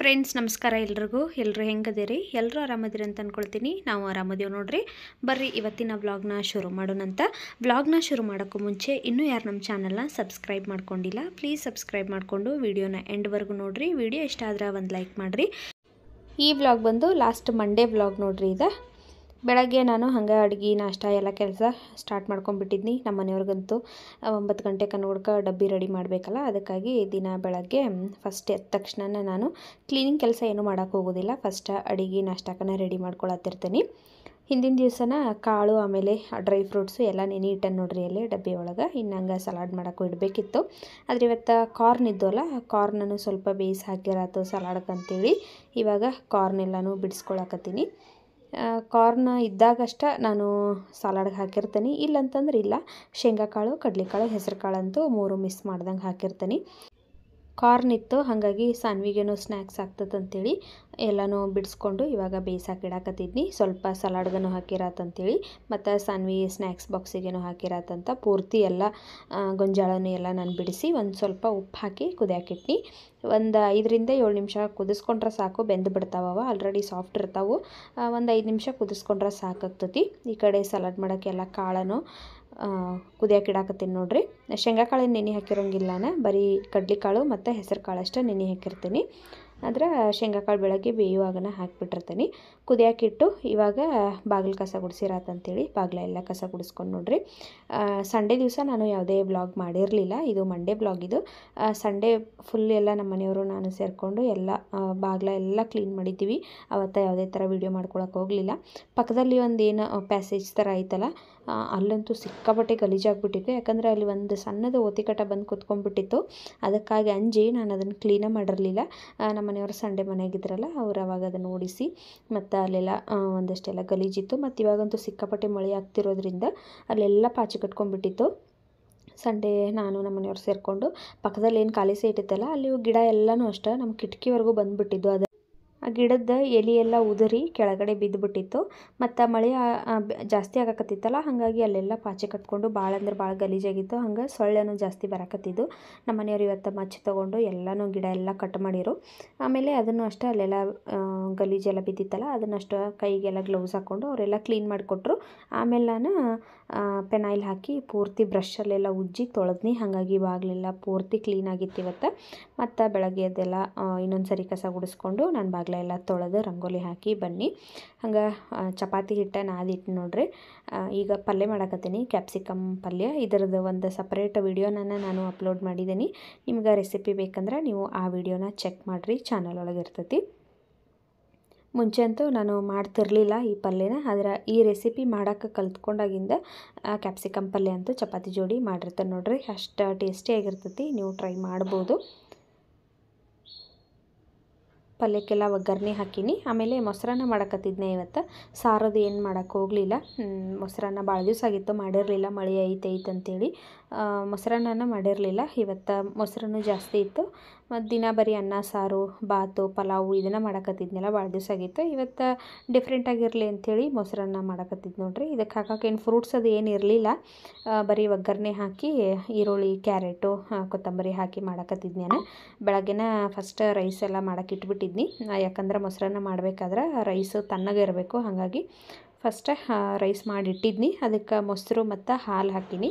Friends ನಮಸ್ಕಾರ ಎಲ್ಲರೂ ಹೆಂಗದಿರಿ ಎಲ್ಲರೂ ಆರಾಮದಿರಿ ಅಂತ ಅನ್ಕೊಳ್ತೀನಿ ನಾವು ಆರಾಮದೀವಿ ನೋಡ್ರಿ ಬರ್ರಿ ಇವತ್ತಿನ ವ್ಲಾಗ್ನ ಶುರು ಮಾಡೋಣಂತ ವ್ಲಾಗ್ನ ಶುರು ಮಾಡೋಕ್ಕೂ ಮುಂಚೆ ಇನ್ನೂ ಯಾರು ನಮ್ಮ ಚಾನಲ್ನ ಸಬ್ಸ್ಕ್ರೈಬ್ ಮಾಡ್ಕೊಂಡಿಲ್ಲ ಪ್ಲೀಸ್ ಸಬ್ಸ್ಕ್ರೈಬ್ ಮಾಡಿಕೊಂಡು ವಿಡಿಯೋನ ಎಂಡ್ವರೆಗೂ ನೋಡ್ರಿ ವಿಡಿಯೋ ಇಷ್ಟ ಆದ್ರೆ ಒಂದು ಲೈಕ್ ಮಾಡಿರಿ ಈ ವ್ಲಾಗ್ ಬಂದು ಲಾಸ್ಟ್ ಮಂಡೇ ವ್ಲಾಗ್ ನೋಡ್ರಿ ಇದು ಬೆಳಗ್ಗೆ ನಾನು ಹಂಗೆ ಅಡುಗೆ ನಾಷ್ಟ ಎಲ್ಲ ಕೆಲಸ ಸ್ಟಾರ್ಟ್ ಮಾಡ್ಕೊಂಡ್ಬಿಟ್ಟಿದ್ನಿ ನಮ್ಮ ಮನೆಯವ್ರಿಗಂತೂ 9 ಗಂಟೆ ಕನ್ನೋಡ್ಕ ಡಬ್ಬಿ ರೆಡಿ ಮಾಡಬೇಕಲ್ಲ ಅದಕ್ಕಾಗಿ ದಿನ ಬೆಳಗ್ಗೆ ಫಸ್ಟ್ ಎದ್ದ ತಕ್ಷಣ ನಾನು ಕ್ಲೀನಿಂಗ್ ಕೆಲಸ ಏನೂ ಮಾಡೋಕ್ಕೆ ಹೋಗೋದಿಲ್ಲ ಫಸ್ಟ್ ಅಡುಗೆ ನಾಷ್ಟಕ್ಕನ ರೆಡಿ ಮಾಡ್ಕೊಳತ್ತಿರ್ತೀನಿ ಹಿಂದಿನ ದಿವಸನ ಕಾಳು ಆಮೇಲೆ ಡ್ರೈ ಫ್ರೂಟ್ಸು ಎಲ್ಲ ನೆನೆ ಇಟ್ಟನ್ನು ನೋಡ್ರಿ ಅಲ್ಲಿ ಡಬ್ಬಿ ಒಳಗೆ ಇನ್ನು ಹಂಗೆ ಸಲಾಡ್ ಮಾಡೋಕ್ಕೂ ಇಡಬೇಕಿತ್ತು ಆದರೆ ಇವತ್ತು ಕಾರ್ನ್ ಇದ್ದವಲ್ಲ ಕಾರ್ನನ್ನು ಸ್ವಲ್ಪ ಬೇಯಿಸಿ ಹಾಕಿರತ್ತು ಸಲಾಡ್ಗೆ ಅಂತೇಳಿ ಇವಾಗ ಕಾರ್ನ್ ಎಲ್ಲನೂ ಬಿಡಿಸ್ಕೊಳಕತ್ತೀನಿ ಕಾರ್ನ್ ಇದ್ದಾಗಷ್ಟ ನಾನು ಸಲಾಡ್ಗೆ ಹಾಕಿರ್ತೀನಿ ಇಲ್ಲಂತಂದ್ರೆ ಇಲ್ಲ ಶೇಂಗಾಕಾಳು ಕಡಲೆಕಾಳು ಹೆಸರು ಕಾಳಂತೂ 3 ಮಿಕ್ಸ್ ಮಾಡ್ದಂಗೆ ಹಾಕಿರ್ತೀನಿ ಕಾರ್ನ್ ಇತ್ತು ಹಾಗಾಗಿ ಸಾನ್ವಿಗೇನೋ ಸ್ನ್ಯಾಕ್ಸ್ ಆಗ್ತದಂತೇಳಿ ಎಲ್ಲನೂ ಬಿಡಿಸ್ಕೊಂಡು ಇವಾಗ ಬೇಯಿಸಾಕಿಡಾಕತ್ತಿದ್ನಿ ಸ್ವಲ್ಪ ಸಲಾಡ್ಗನು ಹಾಕಿರತ್ತಂತೇಳಿ ಮತ್ತು ಸಾನ್ವಿ ಸ್ನ್ಯಾಕ್ಸ್ ಬಾಕ್ಸಿಗೇನೋ ಹಾಕಿರತ್ತಂತ ಪೂರ್ತಿ ಎಲ್ಲ ಗೊಂಜಾಳನೂ ಎಲ್ಲ ನಾನು ಬಿಡಿಸಿ ಒಂದು ಸ್ವಲ್ಪ ಉಪ್ಪು ಹಾಕಿ ಕುದಿಯಾಕಿಟ್ನಿ ಒಂದು 5 ರಿಂದ 7 ನಿಮಿಷ ಕುದಿಸ್ಕೊಂಡ್ರೆ ಸಾಕು ಬೆಂದು ಬಿಡ್ತಾವವ ಆಲ್ರೆಡಿ ಸಾಫ್ಟ್ ಇರ್ತಾವೆ ಒಂದು 5 ನಿಮಿಷ ಕುದಿಸ್ಕೊಂಡ್ರೆ ಸಾಕಾಗ್ತತಿ ಈ ಕಡೆ ಸಲಾಡ್ ಮಾಡೋಕ್ಕೆಲ್ಲ ಕಾಳನು ಕುದಿಯಾಕಿಡಾಕತ್ತೀನಿ ನೋಡ್ರಿ ಶೇಂಗಾಕಾಳು ನೆನೆ ಹಾಕಿರೋಂಗಿಲ್ಲನ ಬರೀ ಕಡ್ಲೆಕಾಳು ಮತ್ತು ಹೆಸರು ಕಾಳು ಅಷ್ಟೇ ನೆನೆ ಹಾಕಿರ್ತೀನಿ ಆದರೆ ಶೇಂಗಾಕಾಳು ಬೆಳಗ್ಗೆ ಬೇಯುವಾಗನ ಹಾಕಿಬಿಟ್ಟಿರ್ತೀನಿ ಕುದಿಯಾಕಿಟ್ಟು ಇವಾಗ ಬಾಗಿಲು ಕಸ ಗುಡಿಸಿರತ್ತಂತೇಳಿ ಬಾಗಿಲ ಎಲ್ಲ ಕಸ ಗುಡಿಸ್ಕೊಂಡು ನೋಡ್ರಿ ಸಂಡೇ ದಿವಸ ನಾನು ಯಾವುದೇ ವ್ಲಾಗ್ ಮಾಡಿರಲಿಲ್ಲ ಇದು ಮಂಡೇ ವ್ಲಾಗ್ ಇದು ಸಂಡೇ ಫುಲ್ ಎಲ್ಲ ನಮ್ಮ ಮನೆಯವರು ನಾನು ಸೇರಿಕೊಂಡು ಎಲ್ಲ ಬಾಗಿಲ ಎಲ್ಲ ಕ್ಲೀನ್ ಮಾಡಿದ್ದೀವಿ ಅವತ್ತು ಯಾವುದೇ ಥರ ವೀಡಿಯೋ ಮಾಡ್ಕೊಳಕ್ಕೆ ಹೋಗಲಿಲ್ಲ ಪಕ್ಕದಲ್ಲಿ ಒಂದು ಏನು ಪ್ಯಾಸೇಜ್ ಥರ ಐತಲ್ಲ ಅಲ್ಲಂತೂ ಸಿಕ್ಕಾಪಟ್ಟೆ ಗಲೀಜಾಗ್ಬಿಟ್ಟಿತ್ತು ಯಾಕಂದರೆ ಅಲ್ಲಿ ಒಂದು ಸಣ್ಣದು ಓತಿಕಟ ಬಂದು ಕುತ್ಕೊಂಡ್ಬಿಟ್ಟಿತ್ತು ಅದಕ್ಕಾಗಿ ಅಂಜಿ ನಾನು ಅದನ್ನು ಕ್ಲೀನೇ ಮಾಡಿರಲಿಲ್ಲ ನಮ್ಮ ಮನೆಯವರು ಸಂಡೇ ಮನೆಯಾಗಿದ್ರಲ್ಲ ಅವ್ರು ಅವಾಗ ಅದನ್ನು ಓಡಿಸಿ ಮತ್ತು ಅಲ್ಲೆಲ್ಲ ಒಂದಷ್ಟೆಲ್ಲ ಗಲೀಜಿತ್ತು ಮತ್ತು ಇವಾಗಂತೂ ಸಿಕ್ಕಾಪಟ್ಟೆ ಮಳೆ ಆಗ್ತಿರೋದ್ರಿಂದ ಅಲ್ಲೆಲ್ಲ ಪಾಚಿ ಕಟ್ಕೊಂಡ್ಬಿಟ್ಟಿತ್ತು ಸಂಡೇ ನಾನು ನಮ್ಮ ಮನೆಯವ್ರು ಸೇರಿಕೊಂಡು ಪಕ್ಕದಲ್ಲಿ ಏನು ಖಾಲಿ ಸೀಟ್ ಇತ್ತಲ್ಲ ಅಲ್ಲಿ ಗಿಡ ಎಲ್ಲನೂ ಅಷ್ಟೇ ನಮ್ಮ ಕಿಟಕಿವರೆಗೂ ಬಂದುಬಿಟ್ಟಿದ್ದು ಅದು ಆ ಗಿಡದ ಎಲೆ ಎಲ್ಲ ಉದುರಿ ಕೆಳಗಡೆ ಬಿದ್ದುಬಿಟ್ಟಿತ್ತು ಮತ್ತು ಮಳೆ ಜಾಸ್ತಿ ಆಗಕತ್ತಿತ್ತಲ್ಲ ಹಾಗಾಗಿ ಅಲ್ಲೆಲ್ಲ ಪಾಚಿ ಕಟ್ಕೊಂಡು ಭಾಳ ಅಂದ್ರೆ ಭಾಳ ಗಲೀಜಾಗಿತ್ತು ಹಂಗೆ ಸೊಳ್ಳೆನೂ ಜಾಸ್ತಿ ಬರಕತ್ತಿದ್ದು ನಮ್ಮ ಮನೆಯವ್ರು ಇವತ್ತು ಮಚ್ಚಿ ತೊಗೊಂಡು ಎಲ್ಲನೂ ಗಿಡ ಎಲ್ಲ ಕಟ್ ಮಾಡಿರು ಆಮೇಲೆ ಅದನ್ನು ಅಷ್ಟೇ ಅಲ್ಲೆಲ್ಲ ಗಲೀಜೆಲ್ಲ ಬಿದ್ದಿತ್ತಲ್ಲ ಅದನ್ನಷ್ಟು ಕೈಗೆಲ್ಲ ಗ್ಲೌಸ್ ಹಾಕ್ಕೊಂಡು ಅವರೆಲ್ಲ ಕ್ಲೀನ್ ಮಾಡಿಕೊಟ್ರು ಆಮೇಲೆ ನಾನು ಪೆನಾಯಿಲ್ ಹಾಕಿ ಪೂರ್ತಿ ಬ್ರಷಲ್ಲೆಲ್ಲ ಉಜ್ಜಿ ತೊಳೆದ್ನಿ ಹಾಗಾಗಿ ಬಾಗಿಲೆಲ್ಲ ಪೂರ್ತಿ ಕ್ಲೀನಾಗಿತ್ತು ಇವತ್ತು ಮತ್ತು ಬೆಳಗ್ಗೆ ಅದೆಲ್ಲ ಇನ್ನೊಂದು ಸರಿ ಕಸ ಗುಡಿಸ್ಕೊಂಡು ನಾನು ಬಾಗಿಲೆಲ್ಲ ತೊಳೆದು ರಂಗೋಲಿ ಹಾಕಿ ಬನ್ನಿ ಹಂಗೆ ಚಪಾತಿ ಹಿಟ್ಟು ನಾದಿಟ್ಟು ನೋಡ್ರಿ ಈಗ ಪಲ್ಯ ಮಾಡಕತ್ತೀನಿ ಕ್ಯಾಪ್ಸಿಕಮ್ ಪಲ್ಯ ಇದರದ್ದು ಒಂದು ಸಪ್ರೇಟ್ ವಿಡಿಯೋನ ನಾನು ಅಪ್ಲೋಡ್ ಮಾಡಿದ್ದೀನಿ ನಿಮ್ಗೆ ರೆಸಿಪಿ ಬೇಕಂದ್ರೆ ನೀವು ಆ ವಿಡಿಯೋನ ಚೆಕ್ ಮಾಡಿರಿ ಚಾನಲ್ ಒಳಗೆ ಇರ್ತೈತಿ ಮುಂಚೆ ಅಂತೂ ನಾನು ಮಾಡ್ತಿರಲಿಲ್ಲ ಈ ಪಲ್ಯನ ಆದರೆ ಈ ರೆಸಿಪಿ ಮಾಡೋಕ್ಕೆ ಕಲ್ತ್ಕೊಂಡಾಗಿಂದ ಕ್ಯಾಪ್ಸಿಕಮ್ ಪಲ್ಯ ಅಂತೂ ಚಪಾತಿ ಜೋಡಿ ಮಾಡಿರ್ತಾರೆ ನೋಡ್ರಿ ಅಷ್ಟು ಟೇಸ್ಟಿಯಾಗಿರ್ತೈತಿ ನೀವು ಟ್ರೈ ಮಾಡ್ಬೋದು ಪಲ್ಯಕ್ಕೆಲ್ಲ ಒಗ್ಗರಣೆ ಹಾಕೀನಿ ಆಮೇಲೆ ಮೊಸರನ್ನ ಮಾಡಕತ್ತಿದ್ದೆ ಇವತ್ತು ಸಾರದು ಏನು ಮಾಡೋಕ್ಕೆ ಹೋಗಲಿಲ್ಲ ಮೊಸರನ್ನ ಭಾಳ ದಿವಸ ಆಗಿತ್ತು ಮಾಡಿರಲಿಲ್ಲ ಮಳೆ ಐತೆ ಅಂತೇಳಿ ಮೊಸರನ್ನ ಮಾಡಿರಲಿಲ್ಲ ಇವತ್ತು ಮೊಸರನ್ನು ಜಾಸ್ತಿ ಇತ್ತು ಮತ್ತು ದಿನ ಬರೀ ಅನ್ನ ಸಾರು ಬಾತು ಪಲಾವು ಇದನ್ನು ಮಾಡಕತ್ತಿದ್ನೆಲ್ಲ ಭಾಳ ದಿವಸ ಆಗಿತ್ತು ಇವತ್ತು ಡಿಫ್ರೆಂಟಾಗಿರಲಿ ಅಂಥೇಳಿ ಮೊಸರನ್ನ ಮಾಡಕತ್ತಿದ್ದು ನೋಡ್ರಿ ಇದಕ್ಕೆ ಹಾಕೋಕ್ಕೇನು ಫ್ರೂಟ್ಸ್ ಅದು ಏನು ಇರಲಿಲ್ಲ ಬರೀ ಒಗ್ಗರಣೆ ಹಾಕಿ ಈರುಳ್ಳಿ ಕ್ಯಾರೆಟು ಕೊತ್ತಂಬರಿ ಹಾಕಿ ಮಾಡಕತ್ತಿದ್ದು ನಾನು ಬೆಳಗ್ಗೆನ ಫಸ್ಟ್ ರೈಸ್ ಎಲ್ಲ ಮಾಡೋಕೆ ಇಟ್ಬಿಟ್ಟಿದ್ನಿ ಯಾಕಂದ್ರೆ ಮೊಸರನ್ನ ಮಾಡಬೇಕಾದ್ರೆ ರೈಸು ತಣ್ಣಗೆ ಇರಬೇಕು ಹಾಗಾಗಿ ಫಸ್ಟ್ ರೈಸ್ ಮಾಡಿಟ್ಟಿದ್ನಿ ಅದಕ್ಕೆ ಮೊಸರು ಮತ್ತು ಹಾಲು ಹಾಕೀನಿ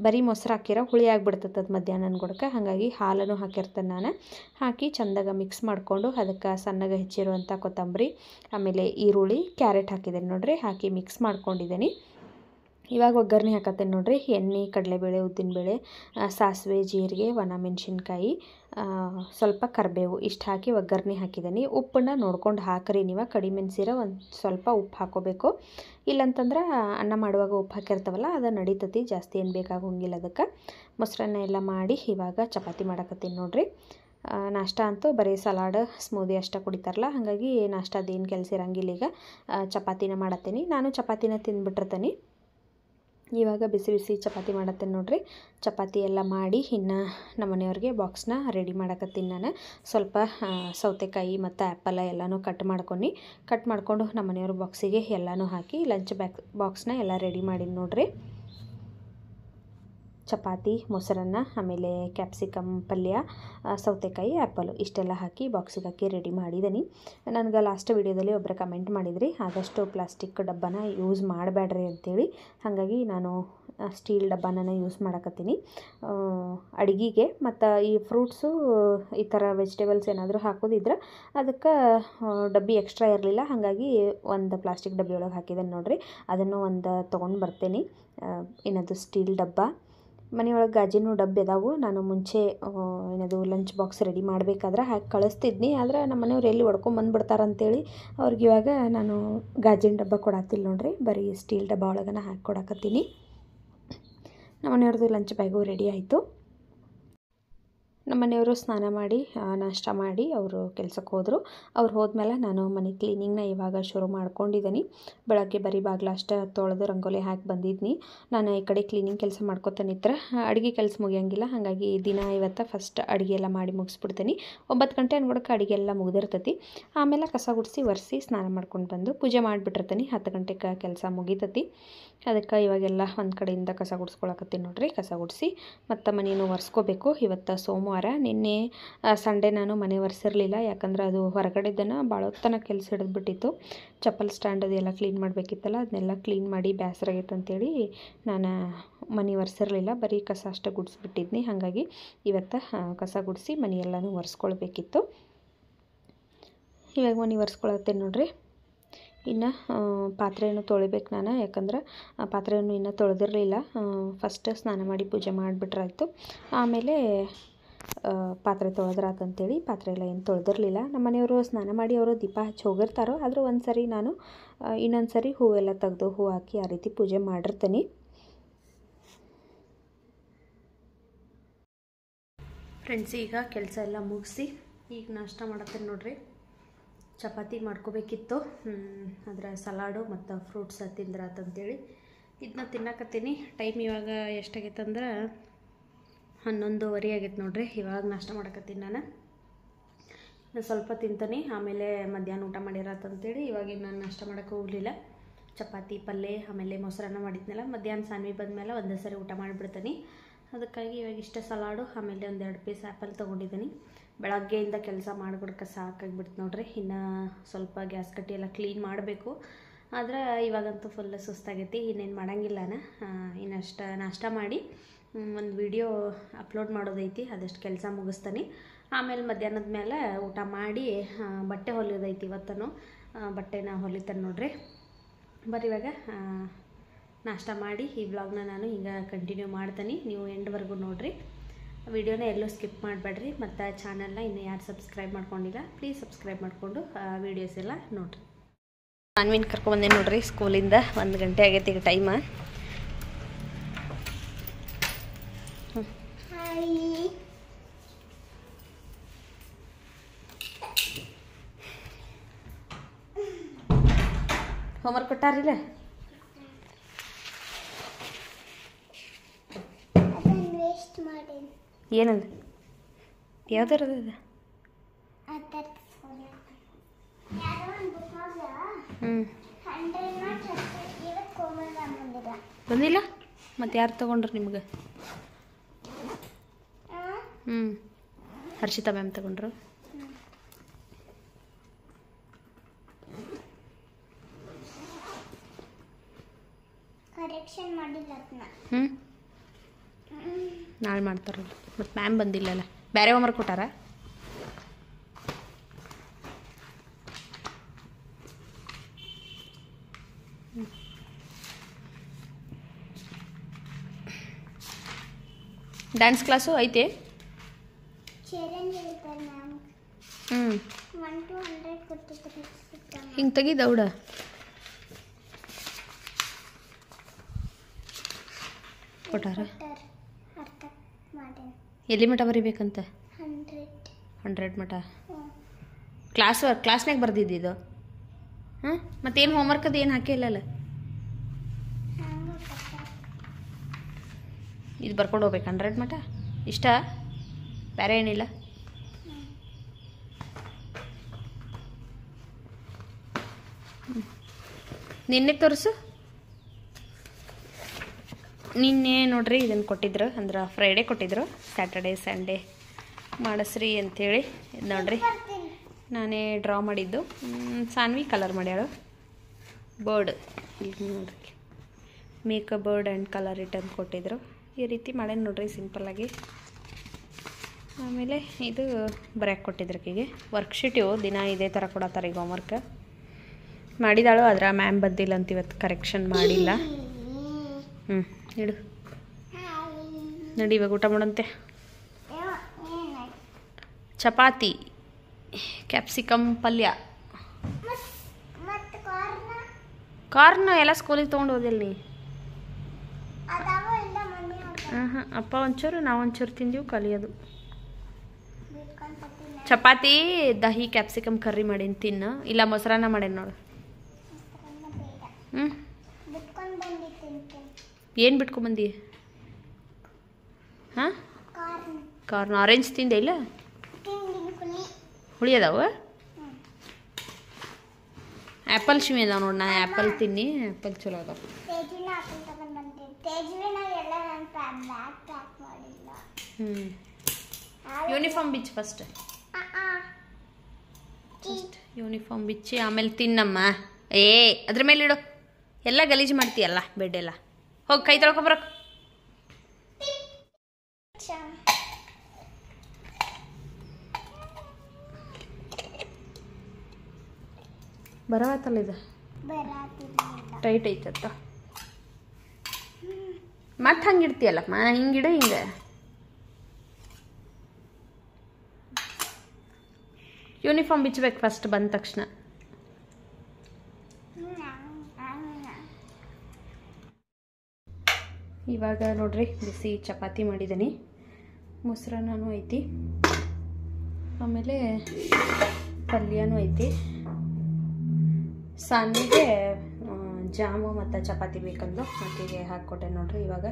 ಬರೀ ಮೊಸರು ಹಾಕಿರೋ ಹುಳಿ ಆಗಿಬಿಡ್ತದೆ ಅದು ಮಧ್ಯಾಹ್ನ ಗುಡಕ್ಕೆ ಹಾಗಾಗಿ ಹಾಲನ್ನು ಹಾಕಿರ್ತೇನೆ ನಾನು ಹಾಕಿ ಚೆಂದಾಗ ಮಿಕ್ಸ್ ಮಾಡಿಕೊಂಡು ಅದಕ್ಕೆ ಸಣ್ಣಗೆ ಹೆಚ್ಚಿರುವಂಥ ಕೊತ್ತಂಬರಿ ಆಮೇಲೆ ಈರುಳ್ಳಿ ಕ್ಯಾರೆಟ್ ಹಾಕಿದ್ದೇನೆ ನೋಡ್ರಿ ಹಾಕಿ ಮಿಕ್ಸ್ ಮಾಡ್ಕೊಂಡಿದ್ದೀನಿ ಇವಾಗ ಒಗ್ಗರಣೆ ಹಾಕತ್ತೇನೆ ನೋಡ್ರಿ ಎಣ್ಣೆ ಕಡಲೆಬೇಳೆ ಉದ್ದಿನಬೇಳೆ ಸಾಸಿವೆ ಜೀರಿಗೆ ಒಣಮೆಣ್ಸಿನ್ಕಾಯಿ ಸ್ವಲ್ಪ ಕರಿಬೇವು ಇಷ್ಟು ಹಾಕಿ ಒಗ್ಗರಣೆ ಹಾಕಿದ್ದೀನಿ ಉಪ್ಪನ್ನು ನೋಡ್ಕೊಂಡು ಹಾಕ್ರಿ ನೀವು ಕಡಿಮೆ ಅನ್ಸಿರೋ ಒಂದು ಸ್ವಲ್ಪ ಉಪ್ಪು ಹಾಕೋಬೇಕು ಇಲ್ಲಂತಂದ್ರೆ ಅನ್ನ ಮಾಡುವಾಗ ಉಪ್ಪು ಹಾಕಿರ್ತಾವಲ್ಲ ಅದು ನಡೀತತಿ ಜಾಸ್ತಿ ಏನು ಬೇಕಾಗೋಂಗಿಲ್ಲ ಅದಕ್ಕೆ ಮೊಸರನ್ನ ಎಲ್ಲ ಮಾಡಿ ಇವಾಗ ಚಪಾತಿ ಮಾಡಕತ್ತೀನಿ ನೋಡ್ರಿ ನಾಷ್ಟ ಅಂತೂ ಬರೀ ಸಲಾಡ್ ಸ್ಮೂದಿ ಅಷ್ಟೇ ಕುಡಿತಾರಲ್ಲ ಹಾಗಾಗಿ ನಾಷ್ಟದೇನು ಕೆಲಸ ಇರೋಂಗಿಲ್ಲ ಈಗ ಚಪಾತಿನ ಮಾಡತ್ತೀನಿ ನಾನು ಚಪಾತಿನ ತಿಂದ್ಬಿಟ್ಟಿರ್ತೀನಿ ಇವಾಗ ಬಿಸಿ ಬಿಸಿ ಚಪಾತಿ ಮಾಡತ್ತೇನೆ ನೋಡ್ರಿ ಚಪಾತಿ ಎಲ್ಲ ಮಾಡಿ ಇನ್ನು ನಮ್ಮ ಮನೆಯವ್ರಿಗೆ ಬಾಕ್ಸ್ನ ರೆಡಿ ಮಾಡಕತ್ತೀನಿ ನಾನು ಸ್ವಲ್ಪ ಸೌತೆಕಾಯಿ ಮತ್ತು ಆ್ಯಪಲ್ ಎಲ್ಲನೂ ಕಟ್ ಮಾಡ್ಕೊಂಡು ನಮ್ಮ ಮನೆಯವ್ರ ಬಾಕ್ಸಿಗೆ ಎಲ್ಲನೂ ಹಾಕಿ ಲಂಚ್ ಬಾಕ್ಸ್ನ ಎಲ್ಲ ರೆಡಿ ಮಾಡೀನಿ ನೋಡ್ರಿ ಚಪಾತಿ, ಮೊಸರನ್ನ, ಆಮೇಲೆ ಕ್ಯಾಪ್ಸಿಕಮ್ ಪಲ್ಯ, ಸೌತೆಕಾಯಿ, ಆ್ಯಪಲು ಇಷ್ಟೆಲ್ಲ ಹಾಕಿ ಬಾಕ್ಸಿಗೆ ಹಾಕಿ ರೆಡಿ ಮಾಡಿದ್ದೀನಿ. ನನಗೆ ಲಾಸ್ಟ್ ವಿಡಿಯೋದಲ್ಲಿ ಒಬ್ಬರು ಕಮೆಂಟ್ ಮಾಡಿದ್ರಿ, ಆದಷ್ಟು ಪ್ಲಾಸ್ಟಿಕ್ ಡಬ್ಬನ ಯೂಸ್ ಮಾಡಬೇಡ್ರಿ ಅಂತೇಳಿ. ಹಾಗಾಗಿ ನಾನು ಸ್ಟೀಲ್ ಡಬ್ಬನ ಯೂಸ್ ಮಾಡಕತ್ತೀನಿ ಅಡುಗೆಗೆ. ಮತ್ತು ಈ ಫ್ರೂಟ್ಸು ಈ ಥರ ವೆಜಿಟೇಬಲ್ಸ್ ಏನಾದರೂ ಹಾಕೋದಿದ್ರೆ ಅದಕ್ಕೆ ಡಬ್ಬಿ ಎಕ್ಸ್ಟ್ರಾ ಇರಲಿಲ್ಲ, ಹಾಗಾಗಿ ಒಂದು ಪ್ಲಾಸ್ಟಿಕ್ ಡಬ್ಬಿ ಒಳಗೆ ಹಾಕಿದ್ದೇನೆ ನೋಡಿರಿ. ಅದನ್ನು ಒಂದು ತೊಗೊಂಡು ಬರ್ತೀನಿ. ಏನದು ಸ್ಟೀಲ್ ಡಬ್ಬ. ಮನೆಯೊಳಗೆ ಗಾಜಿನ ಡಬ್ಬಿ ಅದಾವು. ನಾನು ಮುಂಚೆ ಏನದು ಲಂಚ್ ಬಾಕ್ಸ್ ರೆಡಿ ಮಾಡಬೇಕಾದ್ರೆ ಹಾಕಿ ಕಳಿಸ್ತಿದ್ನಿ, ಆದರೆ ನಮ್ಮ ಮನೆಯವ್ರು ಎಲ್ಲಿ ಹೊಡ್ಕೊಂಬಂದುಬಿಡ್ತಾರಂತೇಳಿ ಅವ್ರಿಗೆ ಇವಾಗ ನಾನು ಗಾಜಿನ ಡಬ್ಬ ಕೊಡತ್ತಿಲ್ಲ ನೋಡ್ರಿ, ಬರೀ ಸ್ಟೀಲ್ ಡಬ್ಬ ಒಳಗನ ಹಾಕಿ ಕೊಡಕತ್ತೀನಿ. ನಮ್ಮ ಮನೆಯವ್ರದ್ದು ಲಂಚ್ ಬ್ಯಾಗು ರೆಡಿ ಆಯಿತು. ನಮ್ಮ ಮನೆಯವರು ಸ್ನಾನ ಮಾಡಿ ನಾಷ್ಟ ಮಾಡಿ ಅವರು ಕೆಲ್ಸಕ್ಕೆ ಹೋದರು. ಅವ್ರು ಹೋದ್ಮೇಲೆ ನಾನು ಮನೆ ಕ್ಲೀನಿಂಗ್ನ ಇವಾಗ ಶುರು ಮಾಡ್ಕೊಂಡಿದ್ದೀನಿ. ಬೆಳಗ್ಗೆ ಬರೀ ಬಾಗಿಲು ಅಷ್ಟೇ ತೊಳೆದು ರಂಗೋಲಿ ಹಾಕಿ ಬಂದಿದ್ನಿ. ನಾನು ಈ ಕಡೆ ಕ್ಲೀನಿಂಗ್ ಕೆಲಸ ಮಾಡ್ಕೊತಾನಿದ್ರೆ ಅಡುಗೆ ಕೆಲಸ ಮುಗಿಯಂಗಿಲ್ಲ, ಹಾಗಾಗಿ ದಿನ ಇವತ್ತು ಫಸ್ಟ್ ಅಡುಗೆ ಎಲ್ಲ ಮಾಡಿ ಮುಗಿಸ್ಬಿಡ್ತೀನಿ. 9 ಗಂಟೆ ಅನ್ಕೊಡಕ್ಕೆ ಅಡುಗೆ ಎಲ್ಲ ಮುಗಿದಿರ್ತೈತಿ. ಆಮೇಲೆ ಕಸ ಗುಡಿಸಿ ಒರೆಸಿ ಸ್ನಾನ ಮಾಡ್ಕೊಂಡು ಬಂದು ಪೂಜೆ ಮಾಡಿಬಿಟ್ಟಿರ್ತೀನಿ. 10 ಗಂಟೆಗೆ ಕೆಲಸ ಮುಗಿತೈತಿ. ಅದಕ್ಕೆ ಇವಾಗೆಲ್ಲ ಒಂದು ಕಡೆಯಿಂದ ಕಸ ಗುಡಿಸ್ಕೊಳಕತ್ತೀನಿ ನೋಡ್ರಿ. ಕಸ ಗುಡಿಸಿ ಮತ್ತು ಮನೆಯನ್ನು ಒರೆಸ್ಕೋಬೇಕು. ಇವತ್ತು ಸೋಮವಾರ, ನಿನ್ನೆ ಸಂಡೇ ನಾನು ಮನೆ ಒರೆಸಿರಲಿಲ್ಲ, ಯಾಕಂದ್ರೆ ಅದು ಹೊರಗಡೆದನ್ನು ಭಾಳ ಹೊತ್ತನ ಕೆಲಸ ಹಿಡಿದ್ಬಿಟ್ಟಿತ್ತು. ಚಪ್ಪಲ್ ಸ್ಟ್ಯಾಂಡ್ ಅದೆಲ್ಲ ಕ್ಲೀನ್ ಮಾಡಬೇಕಿತ್ತಲ್ಲ, ಅದನ್ನೆಲ್ಲ ಕ್ಲೀನ್ ಮಾಡಿ ಬೇಸರ ಆಗೈತೆ ಅಂತೇಳಿ ನಾನು ಮನೆ ಒರೆಸಿರಲಿಲ್ಲ, ಬರೀ ಕಸ ಅಷ್ಟೇ ಗುಡಿಸ್ಬಿಟ್ಟಿದ್ನಿ. ಹಾಗಾಗಿ ಇವತ್ತು ಕಸ ಗುಡಿಸಿ ಮನೆಯೆಲ್ಲನೂ ಒರೆಸ್ಕೊಳ್ಬೇಕಿತ್ತು. ಇವಾಗ ಮನೆ ಒರೆಸ್ಕೊಳತ್ತೇನೆ ನೋಡ್ರಿ. ಇನ್ನು ಪಾತ್ರೆಯನ್ನು ತೊಳಿಬೇಕು ನಾನು, ಯಾಕಂದ್ರೆ ಪಾತ್ರೆಯನ್ನು ಇನ್ನೂ ತೊಳೆದಿರಲಿಲ್ಲ. ಫಸ್ಟ್ ಸ್ನಾನ ಮಾಡಿ ಪೂಜೆ ಮಾಡಿಬಿಟ್ರಾಯ್ತು, ಆಮೇಲೆ ಪಾತ್ರೆ ತೊಳೆದ್ರಾತಂತೇಳಿ ಪಾತ್ರೆ ಎಲ್ಲ ಏನು ತೊಳೆದಿರಲಿಲ್ಲ. ನಮ್ಮ ಮನೆಯವರು ಸ್ನಾನ ಮಾಡಿ ಅವರು ದೀಪ ಹಚ್ಚಿ ಹೋಗಿರ್ತಾರೋ, ಆದರೂ ಒಂದು ಸರಿ ನಾನು ಇನ್ನೊಂದು ಸರಿ ಹೂವೆಲ್ಲ ತೆಗೆದು ಹೂ ಹಾಕಿ ಆ ರೀತಿ ಪೂಜೆ ಮಾಡಿರ್ತೀನಿ. ಫ್ರೆಂಡ್ಸ್, ಈಗ ಕೆಲಸ ಎಲ್ಲ ಮುಗಿಸಿ ಈಗ ನಾಷ್ಟ ಮಾಡತ್ತೇನೆ ನೋಡ್ರಿ. ಚಪಾತಿ ಮಾಡ್ಕೋಬೇಕಿತ್ತು, ಅದರ ಸಲಾಡು ಮತ್ತು ಫ್ರೂಟ್ಸ್ ತಿಂದ್ರಾತಂತೇಳಿ ಇದನ್ನ ತಿನ್ನಕತ್ತೀನಿ. ಟೈಮ್ ಇವಾಗ ಎಷ್ಟಾಗೈತೆ ಅಂದ್ರೆ 11:15 ಆಗೈತೆ ನೋಡ್ರಿ. ಇವಾಗ ನಾಷ್ಟ ಮಾಡಕತ್ತೀನಿ ನಾನು ಸ್ವಲ್ಪ ತಿಂತೀನಿ, ಆಮೇಲೆ ಮಧ್ಯಾಹ್ನ ಊಟ ಮಾಡಿರತ್ತಂತೇಳಿ ಇವಾಗ ನಾನು ನಾಷ್ಟ ಮಾಡೋಕ್ಕೆ ಹೋಗಲಿಲ್ಲ. ಚಪಾತಿ ಪಲ್ಯ ಆಮೇಲೆ ಮೊಸರನ್ನ ಮಾಡಿದ್ನಲ್ಲ, ಮಧ್ಯಾಹ್ನ ಸಾನ್ವಿ ಬಂದಮೇಲೆ ಒಂದೇ ಸರಿ ಊಟ ಮಾಡಿಬಿಡ್ತೀನಿ. ಅದಕ್ಕಾಗಿ ಇವಾಗ ಇಷ್ಟೇ ಸಲಾಡು ಆಮೇಲೆ 1-2 ಪೀಸ್ ಆ್ಯಪಲ್ ತೊಗೊಂಡಿದ್ದೀನಿ. ಬೆಳಗ್ಗೆಯಿಂದ ಕೆಲಸ ಮಾಡಿಬಿಡ್ಕೆ ಸಾಕಾಗಿಬಿಡ್ತು ನೋಡ್ರಿ. ಇನ್ನು ಸ್ವಲ್ಪ ಗ್ಯಾಸ್ ಕಟ್ಟಿ ಎಲ್ಲ ಕ್ಲೀನ್ ಮಾಡಬೇಕು, ಆದರೆ ಇವಾಗಂತೂ ಫುಲ್ ಸುಸ್ತಾಗೈತಿ. ಇನ್ನೇನು ಮಾಡೋಂಗಿಲ್ಲನ, ಇನ್ನಷ್ಟು ನಾಷ್ಟ ಮಾಡಿ ಒಂದು ವಿಡಿಯೋ ಅಪ್ಲೋಡ್ ಮಾಡೋದೈತಿ, ಅದಷ್ಟು ಕೆಲಸ ಮುಗಿಸ್ತಾನೆ. ಆಮೇಲೆ ಮಧ್ಯಾಹ್ನದ ಮೇಲೆ ಊಟ ಮಾಡಿ ಬಟ್ಟೆ ಹೊಲಿಯೋದೈತಿ. ಇವತ್ತೂ ಬಟ್ಟೆನ ಹೊಲಿತಾನೆ ನೋಡ್ರಿ. ಬರೀ ಇವಾಗ ನಾಷ್ಟ ಮಾಡಿ ಈ ವ್ಲಾಗ್ನ ನಾನು ಹಿಂಗೆ ಕಂಟಿನ್ಯೂ ಮಾಡ್ತೀನಿ. ನೀವು ಎಂಡ್ವರೆಗೂ ನೋಡಿರಿ, ವಿಡಿಯೋನ ಎಲ್ಲೂ ಸ್ಕಿಪ್ ಮಾಡಬೇಡ್ರಿ. ಮತ್ತು ಚಾನಲ್ನ ಇನ್ನೂ ಯಾರು ಸಬ್ಸ್ಕ್ರೈಬ್ ಮಾಡ್ಕೊಂಡಿಲ್ಲ ಪ್ಲೀಸ್ ಸಬ್ಸ್ಕ್ರೈಬ್ ಮಾಡಿಕೊಂಡು ವೀಡಿಯೋಸ್ ಎಲ್ಲ ನೋಡಿರಿ. ಸಾನ್ವಿನ ಕರ್ಕೊಂಬಂದೆ ನೋಡ್ರಿ ಸ್ಕೂಲಿಂದ. 1 ಗಂಟೆ ಆಗೈತಿ ಈಗ ಟೈಮ. ಹೋಮ್ವರ್ಕ್ ಕೊಟ್ಟಾರಿಲ್ಲ? ಏನಂದ? ಯಾವ್ದಾರದ ಬಂದಿಲ್ಲ? ಮತ್ತು ಯಾರು ತೊಗೊಂಡ್ರು ನಿಮ್ಗೆ? ಹರ್ಷಿತಾ ಮ್ಯಾಮ್ ತೊಗೊಂಡ್ರು. ನಾಳೆ ಮಾಡ್ತಾರಲ್ಲ, ಮತ್ತು ಮ್ಯಾಮ್ ಬಂದಿಲ್ಲಲ್ಲ. ಬೇರೆ ಹೋಮ್ವರ್ಕ್ ಕೊಟ್ಟಾರ? ಡ್ಯಾನ್ಸ್ ಕ್ಲಾಸು ಐತೆ? ಹಿಂಗೆ ತೆಗಿದ ಅವಡ ಕೊಟ್ಟಾರ? ಎಲ್ಲಿ ಮಠ ಬರಿಬೇಕಂತ? 100 ಮಠ. ಕ್ಲಾಸ್ನಾಗ ಬರ್ದಿದ್ದು? ಮತ್ತೇನು ಹೋಮ್ವರ್ಕ್ ಅದು ಏನು ಹಾಕೇ ಇಲ್ಲಲ್ಲ? ಇದು ಬರ್ಕೊಂಡು ಹೋಗ್ಬೇಕು 100 ಮಠ? ಇಷ್ಟ ಬೇರೆ ಏನಿಲ್ಲ? ನಿನ್ನೆ ತೋರಿಸು. ನಿನ್ನೆ ನೋಡ್ರಿ ಇದನ್ನು ಕೊಟ್ಟಿದ್ರು, ಅಂದ್ರೆ ಫ್ರೈಡೇ ಕೊಟ್ಟಿದ್ರು, ಸ್ಯಾಟರ್ಡೇ ಸಂಡೇ ಮಾಡಿಸ್ರಿ ಅಂಥೇಳಿ. ಇದು ನೋಡ್ರಿ ನಾನೇ ಡ್ರಾ ಮಾಡಿದ್ದು. ಸಾನ್ವಿ ಕಲರ್ ಮಾಡ್ಯಾಳು ಬರ್ಡ್. ಇಲ್ಲಿ ನೋಡ್ರಿ make a bird and colour it ಅಂತ ಕೊಟ್ಟಿದ್ರು. ಈ ರೀತಿ ಮಾಡೇನು ನೋಡ್ರಿ ಸಿಂಪಲ್ಲಾಗಿ. ಆಮೇಲೆ ಇದು ಬರೆಯಕ್ಕೆ ಕೊಟ್ಟಿದ್ರು ಆಕೆಗೆ ವರ್ಕ್ಶೀಟ್. ಇವು ದಿನ ಇದೇ ಥರ ಕೊಡತ್ತಾರೆ ಈಗ ಹೋಮ್ವರ್ಕ್ ಮಾಡಿದಾಳು. ಆದ್ರೆ ಮ್ಯಾಮ್ ಬಂದಿಲ್ಲ ಅಂತ ಇವತ್ತು ಕರೆಕ್ಷನ್ ಮಾಡಿಲ್ಲ. ಇಡು ನಡಿ ಇವಾಗ ಊಟ ಮಾಡಂತೆ. ಚಪಾತಿ, ಕ್ಯಾಪ್ಸಿಕಮ್ ಪಲ್ಯ, ಕಾರ್ನ ಎಲ್ಲ ಸ್ಕೂಲಿಗೆ ತೊಗೊಂಡು ಹೋದಿಲ್ಲ ನೀ? ಹಾಂ ಅಪ್ಪ ಒಂಚೂರು ನಾವು ಒಂಚೂರು ತಿಂದೀವಿ, ಕಲಿಯೋದು. ಚಪಾತಿ ದಹಿ ಕ್ಯಾಪ್ಸಿಕಮ್ ಕರ್ರಿ ಮಾಡೀನಿ, ತಿನ್ನು. ಇಲ್ಲ ಮೊಸರನ್ನ ಮಾಡೇನಿ ನೋಡು. ಏನು ಬಿಟ್ಕೊಂಬಂದಿ? ಹಾಂ ಕಾರ್ನ್. ಆರೆಂಜ್ ತಿಂದೆ ಇಲ್ಲ? ಹುಳಿ ಅದಾವ? ಆ್ಯಪಲ್ ಶಿಮಿ ಅದಾವ ನೋಡಿ. ನಾ ಆ್ಯಪಲ್ ತಿನ್ನಿ, ಆ್ಯಪಲ್ ಚಲೋ ಅದಾವ. ಯೂನಿಫಾರ್ಮ್ ಬಿಚ್ಚು ಫಸ್ಟ್. ಯೂನಿಫಾರ್ಮ್ ಬಿಚ್ಚಿ ಆಮೇಲೆ ತಿನ್ನಮ್ಮ. ಅದ್ರ ಮೇಲೆ ಇಡು. ಎಲ್ಲ ಗಲೀಜು ಮಾಡ್ತೀಯಲ್ಲ ಬೆಡ್ಡೆಲ್ಲ. ಹೋಗಿ ಕೈ ತೊಳ್ಕೊಬರಕ್ಕೆ. ಬರತ್ತಲ್ಲ ಇದು ಟೈಟ್ ಐತತ್ತ. ಮತ್ತೆ ಹಂಗಿಡ್ತೀಯಲ್ಲಮ್ಮ, ಹಿಂಗಿಡು. ಹಿಂಗೆ ಯೂನಿಫಾರ್ಮ್ ಬಿಚ್ಚಬೇಕು ಫಸ್ಟ್ ಬಂದ ತಕ್ಷಣ. ಇವಾಗ ನೋಡ್ರಿ ಬಿಸಿ ಚಪಾತಿ ಮಾಡಿದ್ದೀನಿ, ಮೊಸರನ್ನೂ ಐತಿ, ಆಮೇಲೆ ಪಲ್ಯನೂ ಐತಿ. ಸಾನ್ವಿಗೆ ಜಾಮು ಮತ್ತು ಚಪಾತಿ ಬೇಕಂದು ಆಕೆಗೆ ಹಾಕ್ಕೊಟ್ಟೆ ನೋಡ್ರಿ. ಇವಾಗ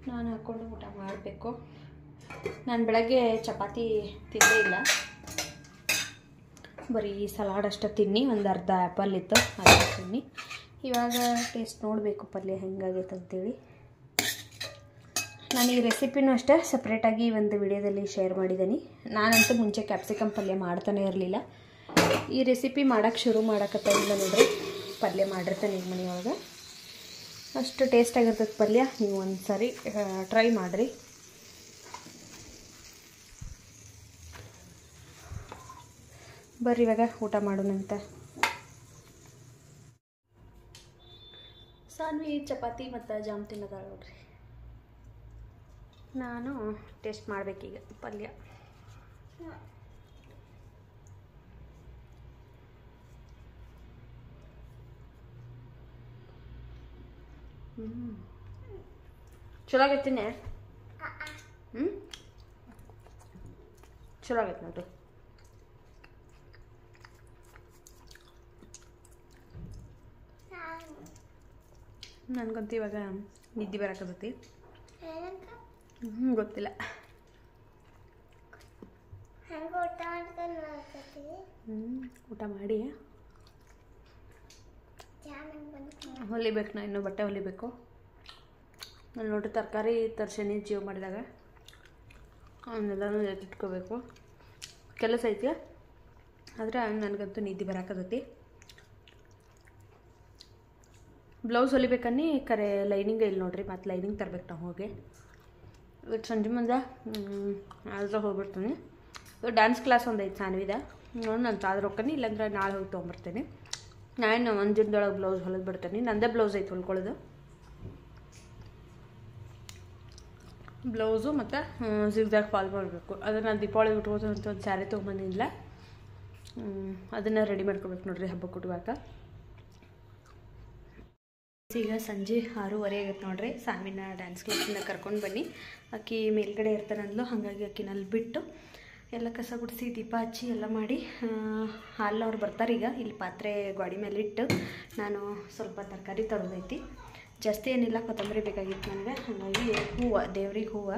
ನಾನು ಹಾಕ್ಕೊಂಡು ಊಟ ಮಾಡಬೇಕು. ನಾನು ಬೆಳಗ್ಗೆ ಚಪಾತಿ ತಿಂದೇ ಇಲ್ಲ, ಬರೀ ಸಲಾಡ್ ಅಷ್ಟೇ ತಿನ್ನಿ. ಒಂದು ಅರ್ಧ ಆ್ಯಪಲ್ ಇತ್ತು ಅದನ್ನು ತಿನ್ನಿ. ಇವಾಗ ಟೇಸ್ಟ್ ನೋಡಬೇಕು ಪಲ್ಯ ಹೆಂಗಾಗೈತೆ ಅಂತೇಳಿ. ನಾನು ಈ ರೆಸಿಪಿನೂ ಅಷ್ಟೇ ಸಪ್ರೇಟಾಗಿ ಒಂದು ವಿಡಿಯೋದಲ್ಲಿ ಶೇರ್ ಮಾಡಿದ್ದೀನಿ. ನಾನಂತೂ ಮುಂಚೆ ಕ್ಯಾಪ್ಸಿಕಮ್ ಪಲ್ಯ ಮಾಡ್ತಾನೆ ಇರಲಿಲ್ಲ. ಈ ರೆಸಿಪಿ ಮಾಡೋಕ್ಕೆ ಶುರು ಮಾಡೋಕತ್ತಾಗಿಲ್ಲ ನೋಡ್ರಿ. ಪಲ್ಯ ಮಾಡಿರ್ತಾನೆ ಈಗ ಮನೆಯೊಳಗೆ. ಅಷ್ಟು ಟೇಸ್ಟಾಗಿರ್ತದೆ ಪಲ್ಯ. ನೀವು ಒಂದು ಸಾರಿ ಟ್ರೈ ಮಾಡಿರಿ. ಬರ್ರಿ ಇವಾಗ ಊಟ ಮಾಡೋಣಂತ. ಸಾನ್ವಿ ಚಪಾತಿ ಮತ್ತು ಜಾಮ್ ತಿನ್ನೋದಾಳ ನೋಡ್ರಿ. ನಾನು ಟೇಸ್ಟ್ ಮಾಡಬೇಕೀಗ ಪಲ್ಯ. ಚಲೋ ಆಗೈತಿನೇ. ಚಲೋ ಆಗೈತೆ ನೋಡ್ರಿ. ನನಗಂತೂ ಇವಾಗ ನಿದ್ದೆ ಬರಕತ್ತೈತಿ. ಗೊತ್ತಿಲ್ಲ. ಊಟ ಮಾಡಿ ಹೊಲಿಬೇಕು. ನಾ ಇನ್ನೂ ಬಟ್ಟೆ ಹೊಲಿಬೇಕು. ನಾನು ನೋಡ್ರಿ ತರಕಾರಿ ತರ್ಸೇನಿ ಜೀವ ಮಾಡಿದಾಗ ಅವನ್ನೆಲ್ಲನೂ ಎತ್ತಿಟ್ಕೋಬೇಕು. ಕೆಲಸ ಐತಿ, ಆದರೆ ನನಗಂತೂ ನಿದ್ದೆ ಬರಾಕತ್ತೈತಿ. ಬ್ಲೌಸ್ ಹೊಲಿಬೇಕನ್ನಿ ಕರೆ ಲೈನಿಂಗ್ ಇಲ್ಲ ನೋಡ್ರಿ. ಮತ್ತು ಲೈನಿಂಗ್ ತರ್ಬೇಕು ನಾವು ಹೋಗಿ. ಇವತ್ತು ಸಂಜೆ ಮುಂದೆ ಆದ್ರೆ ಹೋಗ್ಬಿಡ್ತೀನಿ. ಡ್ಯಾನ್ಸ್ ಕ್ಲಾಸ್ ಒಂದು ಐತೆ ಸಾನ್ವಿದ. ನೋಡಿ ನಾನು ಚಾದ್ರ ಹೋಗ್ತೀನಿ, ಇಲ್ಲಾಂದ್ರೆ ನಾಳೆ ಹೋಗಿ ತೊಗೊಂಬರ್ತೀನಿ. ನಾನು ಒಂದು ದಿನದೊಳಗೆ ಬ್ಲೌಸ್ ಹೊಲಿದು ಬಿಡ್ತೀನಿ. ನಂದೇ ಬ್ಲೌಸ್ ಐತೆ ಹೊಲ್ಕೊಳ್ಳೋದು. ಬ್ಲೌಸು ಮತ್ತು ಜಿಗ್ಜಾಗ್ ಫಾಲ್ ಮಾಡಬೇಕು. ಅದನ್ನು ನಾನು ದೀಪಾವಳಿ ಉಟ್ಕೋತ ಅಂತ ಒಂದು ಸ್ಯಾರಿ ತೊಗೊಂಬಂದಿಲ್ಲ, ಅದನ್ನು ರೆಡಿ ಮಾಡ್ಕೊಬೇಕು ನೋಡ್ರಿ ಹಬ್ಬಕ್ಕೆ ಉಟ್ಕೋಕ. ಈಗ ಸಂಜೆ 6:30 ಆಗೈತೆ ನೋಡ್ರಿ. ಸಾನ್ವಿನ ಡ್ಯಾನ್ಸ್ ಕ್ಲಾಸಿಂದ ಕರ್ಕೊಂಡು ಬನ್ನಿ. ಆಕಿ ಮೇಲ್ಗಡೆ ಇರ್ತಾನಂದ್ಲು, ಹಾಗಾಗಿ ಆಕಿನಲ್ಲಿ ಬಿಟ್ಟು ಎಲ್ಲ ಕಸ ಗುಡಿಸಿ ದೀಪ ಹಚ್ಚಿ ಎಲ್ಲ ಮಾಡಿ ಹಾಲವ್ರು ಬರ್ತಾರೆ. ಈಗ ಇಲ್ಲಿ ಪಾತ್ರೆ ಗಾಡಿ ಮೇಲೆ ಇಟ್ಟು ನಾನು ಸ್ವಲ್ಪ ತರಕಾರಿ ತರೋದೈತಿ. ಜಾಸ್ತಿ ಏನಿಲ್ಲ, ಕೊತ್ತಂಬರಿ ಬೇಕಾಗಿತ್ತು ನನಗೆ. ಹಾಗಾಗಿ ಹೂವು, ದೇವ್ರಿಗೆ ಹೂವು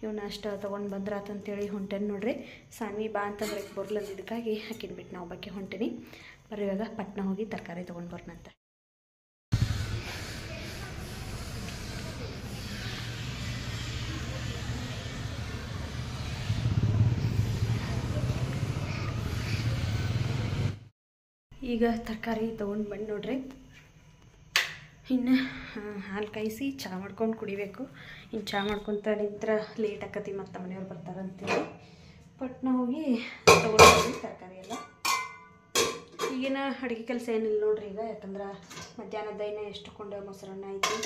ಇವನ್ನ ಅಷ್ಟು ತೊಗೊಂಡು ಬಂದ್ರಾತಂತೇಳಿ ಹೊಂಟೇನಿ ನೋಡ್ರಿ. ಸಾನ್ವಿ ಬಾ ಅಂತಂದ್ರೆ ಬರ್ಲಂದಿದ್ದಕ್ಕಾಗಿ ಹಾಕಿನ ಬಿಟ್ಟು ನಾವು ಬಗ್ಗೆ ಹೊಂಟೀನಿ. ಬರ್ರಿ ಇವಾಗ ಪಟ್ನ ಹೋಗಿ ತರಕಾರಿ ತೊಗೊಂಡು ಬರ್ನಂತ. ಈಗ ತರಕಾರಿ ತೊಗೊಂಡು ಬಂದು ನೋಡ್ರಿ. ಇನ್ನು ಹಾಲು ಕಾಯಿಸಿ ಚಹಾ ಮಾಡ್ಕೊಂಡು ಕುಡಿಬೇಕು. ಇನ್ನು ಚಹಾ ಮಾಡ್ಕೊತ ನಿಂತ್ರ ಲೇಟ್ ಆಕತಿ, ಮತ್ತು ಮನೆಯವ್ರು ಬರ್ತಾರಂತೇಳಿ ಪಟ್ನ ಹೋಗಿ ತೊಗೊಂಡು ತರಕಾರಿ ಎಲ್ಲ. ಈಗಿನ ಅಡುಗೆ ಕೆಲಸ ಏನಿಲ್ಲ ನೋಡ್ರಿ ಈಗ, ಯಾಕಂದ್ರೆ ಮಧ್ಯಾಹ್ನದ ಇನ್ನೂ ಎಷ್ಟುಕೊಂಡು ಮೊಸರನ್ನ ಐತಿ,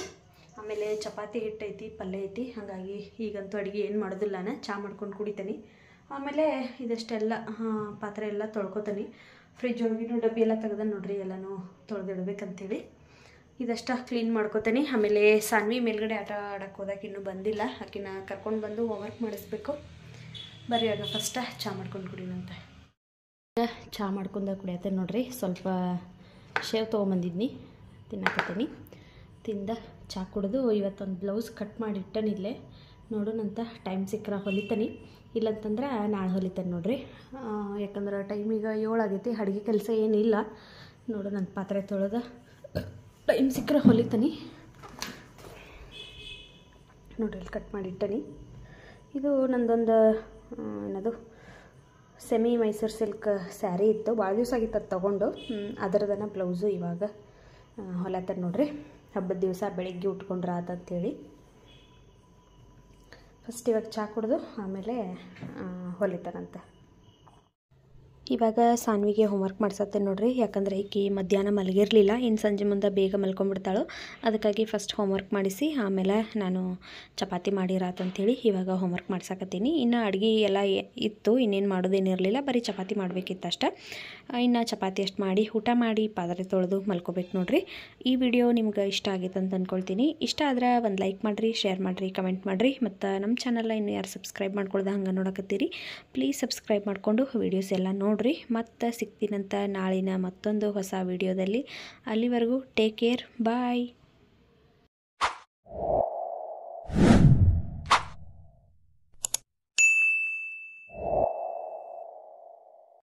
ಆಮೇಲೆ ಚಪಾತಿ ಹಿಟ್ಟು ಐತಿ, ಪಲ್ಯ ಐತಿ. ಹಾಗಾಗಿ ಈಗಂತೂ ಅಡುಗೆ ಏನು ಮಾಡೋದಿಲ್ಲ, ನಾನು ಚಹಾ ಮಾಡ್ಕೊಂಡು ಕುಡಿತೀನಿ. ಆಮೇಲೆ ಇದಷ್ಟೆಲ್ಲ ಪಾತ್ರೆ ಎಲ್ಲ ತೊಳ್ಕೊತೀನಿ. ಫ್ರಿಜ್ ಒಳಗಿನ ಡಬ್ಬಿ ಎಲ್ಲ ತೆಗೆದ ನೋಡ್ರಿ, ಎಲ್ಲನೂ ತೊಳೆದಿಡ್ಬೇಕಂತೇಳಿ ಇದಷ್ಟ ಕ್ಲೀನ್ ಮಾಡ್ಕೊತೀನಿ. ಆಮೇಲೆ ಸಾನ್ವಿ ಮೇಲ್ಗಡೆ ಆಟ ಆಡೋಕ್ಕೆ ಹೋದಾಗ ಇನ್ನೂ ಬಂದಿಲ್ಲ, ಆಕಿನ ಕರ್ಕೊಂಡು ಬಂದು ಹೋಮ್ವರ್ಕ್ ಮಾಡಿಸ್ಬೇಕು. ಬರ್ರಿ ಆಗ ಫಸ್ಟ ಚಹಾ ಮಾಡ್ಕೊಂಡು ಕುಡಿನಂತೆ. ಚಹಾ ಮಾಡ್ಕೊಂಡು ಕುಡಿಯತ್ತೇನೆ ನೋಡ್ರಿ. ಸ್ವಲ್ಪ ಶೇವ್ ತೊಗೊಂಬಂದಿದ್ನಿ, ತಿನ್ನಕತ್ತೀನಿ. ತಿಂದ ಚಹಾ ಕುಡಿದು ಇವತ್ತೊಂದು ಬ್ಲೌಸ್ ಕಟ್ ಮಾಡಿ ಇಟ್ಟನಿಲ್ಲೇ, ನೋಡೋಣಂತ ಟೈಮ್ ಸಿಕ್ಕರೆ ಹೊಲಿತಾನೆ, ಇಲ್ಲಂತಂದ್ರೆ ನಾಳೆ ಹೊಲಿತಾನೆ ನೋಡ್ರಿ. ಯಾಕಂದ್ರೆ ಟೈಮ್ ಈಗ 7 ಆಗೈತಿ, ಅಡುಗೆ ಕೆಲಸ ಏನಿಲ್ಲ. ನೋಡೋಣಂತ ಪಾತ್ರೆ ತೊಳೆದ ಟೈಮ್ ಸಿಕ್ಕರೆ ಹೊಲಿತಾನೆ ನೋಡ್ರಿ. ಇಲ್ಲಿ ಕಟ್ ಮಾಡಿ ಇಟ್ಟನಿ. ಇದು ನಂದೊಂದು ಏನದು ಸೆಮಿ ಮೈಸೂರು ಸಿಲ್ಕ್ ಸ್ಯಾರಿ ಇತ್ತು, ಭಾಳ ದಿವಸ ಆಗಿತ್ತು ಅದು ತೊಗೊಂಡು. ಅದರದನ್ನ ಬ್ಲೌಸು ಇವಾಗ ಹೊಲತ್ತಾನೆ ನೋಡ್ರಿ. ಹಬ್ಬದ ದಿವಸ ಬೆಳಿಗ್ಗೆ ಉಟ್ಕೊಂಡ್ರೆ ಆತಂತೇಳಿ ಫಸ್ಟ್ ಇವಾಗ ಚಹಾ ಕುಡಿದು ಆಮೇಲೆ ಹೊಲಿತಾನಂತೆ. ಇವಾಗ ಸಾನ್ವಿಗೆ ಹೋಮ್ವರ್ಕ್ ಮಾಡ್ಸತ್ತೇನೆ ನೋಡ್ರಿ. ಯಾಕಂದರೆ ಈಕಿ ಮಧ್ಯಾಹ್ನ ಮಲಗಿರಲಿಲ್ಲ, ಇನ್ನು ಸಂಜೆ ಮುಂದೆ ಬೇಗ ಮಲ್ಕೊಂಡ್ಬಿಡ್ತಾಳು. ಅದಕ್ಕಾಗಿ ಫಸ್ಟ್ ಹೋಮ್ವರ್ಕ್ ಮಾಡಿಸಿ ಆಮೇಲೆ ನಾನು ಚಪಾತಿ ಮಾಡಿರಾತಂತೇಳಿ ಇವಾಗ ಹೋಮ್ವರ್ಕ್ ಮಾಡ್ಸಕತ್ತೀನಿ. ಇನ್ನು ಅಡುಗೆ ಎಲ್ಲ ಇತ್ತು, ಇನ್ನೇನು ಮಾಡೋದೇನಿರಲಿಲ್ಲ, ಬರೀ ಚಪಾತಿ ಮಾಡಬೇಕಿತ್ತು ಅಷ್ಟೆ. ಇನ್ನು ಚಪಾತಿ ಅಷ್ಟು ಮಾಡಿ ಊಟ ಮಾಡಿ ಪಾತ್ರೆ ತೊಳೆದು ಮಲ್ಕೋಬೇಕು ನೋಡ್ರಿ. ಈ ವಿಡಿಯೋ ನಿಮ್ಗೆ ಇಷ್ಟ ಆಗೈತೆ ಅಂತ ಅಂದ್ಕೊಳ್ತೀನಿ. ಇಷ್ಟ ಆದ್ರೆ ಒಂದು ಲೈಕ್ ಮಾಡಿರಿ, ಶೇರ್ ಮಾಡಿರಿ, ಕಮೆಂಟ್ ಮಾಡಿರಿ. ಮತ್ತು ನಮ್ಮ ಚಾನಲ್ನ ಇನ್ನೂ ಯಾರು ಸಬ್ಸ್ಕ್ರೈಬ್ ಮಾಡ್ಕೊಳ್ದೆ ಹಂಗೆ ನೋಡಕತ್ತೀರಿ, ಪ್ಲೀಸ್ ಸಬ್ಸ್ಕ್ರೈಬ್ ಮಾಡಿಕೊಂಡು ವೀಡಿಯೋಸ್ ಎಲ್ಲ ನೋಡಿರಿ. ಮತ್ತೆ ಸಿಗ್ತೀನಂತ ನಾಳಿನ ಮತ್ತೊಂದು ಹೊಸ ವಿಡಿಯೋದಲ್ಲಿ. ಅಲ್ಲಿವರೆಗೂ ಟೇಕ್ ಕೇರ್, ಬಾಯ್.